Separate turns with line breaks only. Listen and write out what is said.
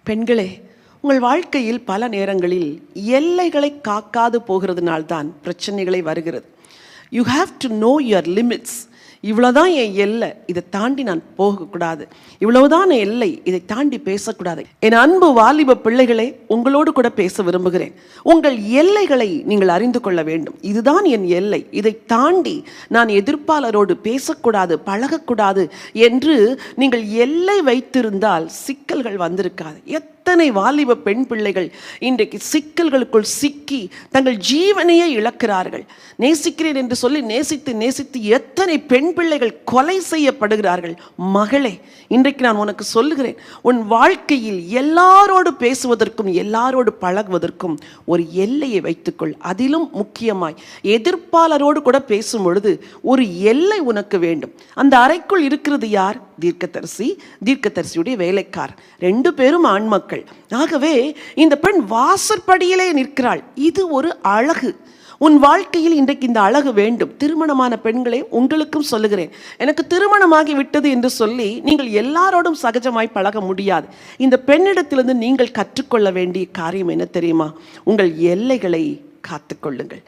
பெண்களே, உங்கள் வாழ்க்கையில் பல நேரங்களில் எல்லைகளை காக்காது போகிறதுனால்தான் பிரச்சனைகளை வருகிறது. You have to know your limits. இவ்வளோதான் என் எல்லை, இதை தாண்டி நான் போகக்கூடாது. இவ்வளவுதான் என் எல்லை, இதை தாண்டி பேசக்கூடாது. என் அன்பு வாலிப பிள்ளைகளே, உங்களோடு கூட பேச விரும்புகிறேன். உங்கள் எல்லைகளை நீங்கள் அறிந்து கொள்ள வேண்டும். இதுதான் என் எல்லை, இதை தாண்டி நான் எதிர்ப்பாளரோடு பேசக்கூடாது, பழகக்கூடாது என்று நீங்கள் எல்லை வைத்திருந்தால் சிக்கல்கள் வந்திருக்காது. எத்தனை வாலிப பெண் பிள்ளைகள் இன்றைக்கு சிக்கல்களுக்குள் சிக்கி தங்கள் ஜீவனையே இழக்கிறார்கள். நேசிக்கிறேன் என்று சொல்லி நேசித்து நேசித்து எத்தனை பெண் பிள்ளைகள் கொலை செய்யப்படுகிறார்கள். மகளே, இன்றைக்கு நான் உனக்கு சொல்லுகிறேன், உன் வாழ்க்கையில் எல்லாரோடு பேசுவதற்கும் எல்லாரோடு பழகுவதற்கும் ஒரு எல்லையை வைத்துக்கொள். அதிலும் முக்கியமாய் எதிர்ப்பாளரோடு கூட பேசும் பொழுது ஒரு எல்லை உனக்கு வேண்டும். அந்த அறைக்குள் இருக்கிறது யார்? தீர்க்கதரிசி, தீர்க்கதரிசியுடைய வேலைக்கார், 2 பேரும் ஆண் மக்கள். ஆகவே இந்த பெண் வாசற்படியிலே நிற்கிறாள். இது ஒரு அழகு. உன் வாழ்க்கையில் இன்றைக்கு இந்த அழகு வேண்டும். திருமணமான பெண்களே, உங்களுக்கும் சொல்லுகிறேன், எனக்கு திருமணமாகி விட்டது என்று சொல்லி நீங்கள் எல்லாரோடும் சகஜமாய் பழக முடியாது. இந்த பெண்ணிடத்திலிருந்து நீங்கள் கற்றுக்கொள்ள வேண்டிய காரியம் என்ன தெரியுமா? உங்கள் எல்லைகளை காத்துக்கொள்ளுங்கள்.